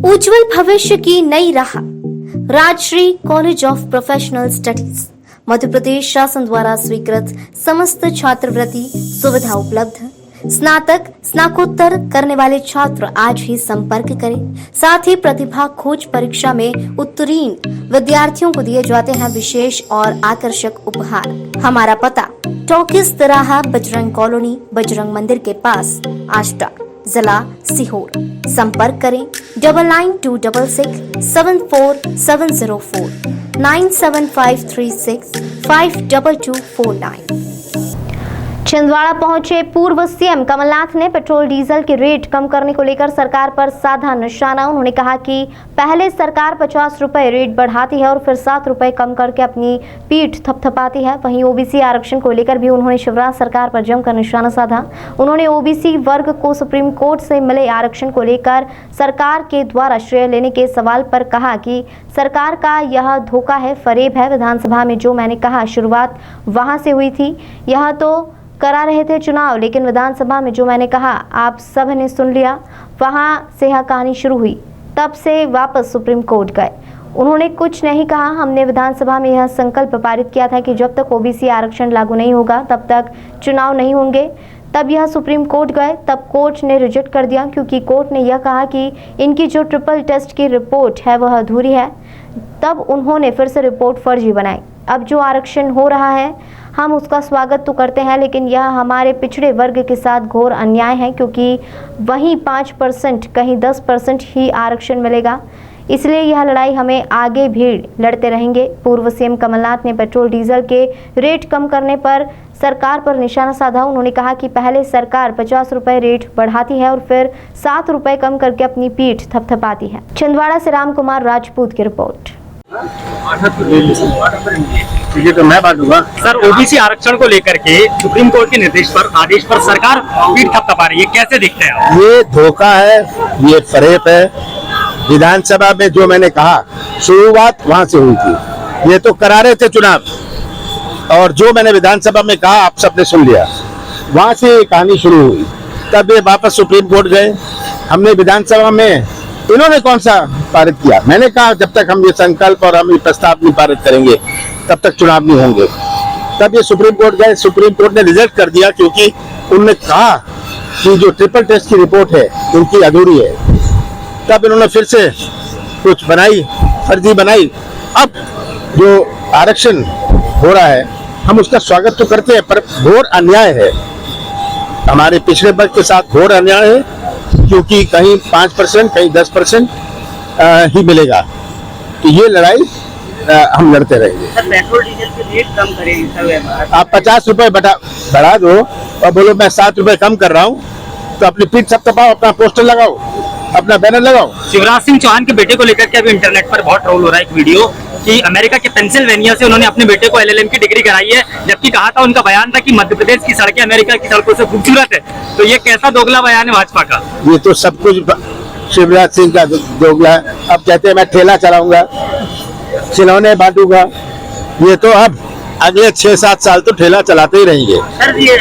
उज्जवल भविष्य की नई राह। Rajshree college of professional studies Madhya Pradesh शासन द्वारा स्वीकृत समस्त छात्रवृत्ति सुविधा उपलब्ध। स्नातक स्नाकोत्तर करने वाले छात्र आज ही संपर्क करें। साथ ही प्रतिभा खोज परीक्षा में उत्तीर्ण विद्यार्थियों को दिए जाते हैं विशेष और आकर्षक उपहार। हमारा पता टॉकीज तिराहा, बजरंग कॉलोनी, बजरंग मंदिर के पास, आष्टा, जिला सीहोर। संपर्क करें 9926674704 9753652249। छिंदवाड़ा पहुंचे पूर्व सीएम कमलनाथ ने पेट्रोल डीजल के रेट कम करने को लेकर सरकार पर साधा निशाना। उन्होंने कहा कि पहले सरकार 50 रुपए रेट बढ़ाती है और फिर 7 रुपए कम करके अपनी पीठ थपथपाती है। वहीं ओबीसी आरक्षण को लेकर भी उन्होंने शिवराज सरकार पर जमकर निशाना साधा। उन्होंने ओबीसी वर्ग को सुप्रीम कोर्ट से मिले आरक्षण को लेकर सरकार के द्वारा श्रेय लेने के सवाल पर कहा कि सरकार का यह धोखा है, फरेब है। विधानसभा में जो मैंने कहा शुरुआत वहां से हुई थी। यह तो करा रहे थे चुनाव, लेकिन विधानसभा में जो मैंने कहा आप सब ने सुन लिया। वहां से यह कहानी शुरू हुई, तब से वापस सुप्रीम कोर्ट गए। उन्होंने कुछ नहीं कहा। हमने विधानसभा में यह संकल्प पारित किया था कि जब तक ओबीसी आरक्षण लागू नहीं होगा तब तक चुनाव नहीं होंगे। तब यह सुप्रीम कोर्ट गए, तब कोर्ट ने रिजेक्ट कर दिया, क्योंकि कोर्ट ने यह कहा कि इनकी जो ट्रिपल टेस्ट की रिपोर्ट है वह अधूरी है। तब उन्होंने फिर से रिपोर्ट फर्जी बनाई। अब जो आरक्षण हो रहा है हम उसका स्वागत तो करते हैं, लेकिन यह हमारे पिछड़े वर्ग के साथ घोर अन्याय है, क्योंकि वहीं 5% कहीं 10% ही आरक्षण मिलेगा। इसलिए यह लड़ाई हमें आगे भी लड़ते रहेंगे। पूर्व सीएम कमलनाथ ने पेट्रोल डीजल के रेट कम करने पर सरकार पर निशाना साधा। उन्होंने कहा कि पहले सरकार 50 रुपए रेट बढ़ाती है और फिर 7 रुपए कम करके अपनी पीठ थपथपाती है। छिंदवाड़ा से राम कुमार राजपूत की रिपोर्ट। ये तो मैं बांटूंगा सर। ओबीसी आरक्षण को लेकर के सुप्रीम कोर्ट के आदेश पर सरकार पीठ थपथपा रही है, कैसे दिखते हैं आप? ये धोखा है, ये फरेब है। विधानसभा में जो मैंने कहा शुरुआत वहां से हुई थी। ये तो करा रहे थे चुनाव, और जो मैंने विधानसभा में कहा आप सबने सुन लिया। वहां से कहानी शुरू हुई, तब ये वापस सुप्रीम कोर्ट गए। हमने विधानसभा में, इन्होंने कौन सा पारित किया? मैंने कहा जब तक हम ये संकल्प और हम ये प्रस्ताव नहीं पारित करेंगे तब तक चुनाव नहीं होंगे। तब ये सुप्रीम कोर्ट गए, सुप्रीम कोर्ट ने रिजेक्ट कर दिया, क्योंकि उन्होंने कहा कि जो ट्रिपल टेस्ट की रिपोर्ट है इनकी अधूरी है। तब इन्होंने फिर से कुछ बनाई, फर्जी बनाई। अब जो आरक्षण हो रहा है हम उसका स्वागत तो करते हैं, पर घोर अन्याय है। हमारे पिछड़े वर्ग के साथ घोर अन्याय है, क्योंकि कहीं 5% कहीं 10% ही मिलेगा। तो ये लड़ाई हम लड़ते रहेंगे। सर, पेट्रोल डीजल के रेट कम करें। आप 50 रुपए बढ़ा दो और बोलो मैं 7 रुपए कम कर रहा हूँ, तो अपनी पीठ थपथपाओ, अपना पोस्टर लगाओ, अपना बैनर लगाओ। शिवराज सिंह चौहान के बेटे को लेकर के अभी इंटरनेट पर बहुत ट्रोल हो रहा है एक वीडियो कि अमेरिका के पेंसिल्वेनिया से उन्होंने अपने बेटे को LLM की डिग्री कराई है, जबकि कहा था, उनका बयान था कि मध्य प्रदेश की सड़कें अमेरिका की सड़कों से खूबसूरत है। तो ये कैसा दोगला बयान है भाजपा का? ये तो सब कुछ शिवराज सिंह का दोगला है। अब कहते हैं मैं ठेला चलाऊंगा, खिलौने बांटूंगा। ये तो अब अगले 6-7 साल तो ठेला चलाते ही रहेंगे। सर, ये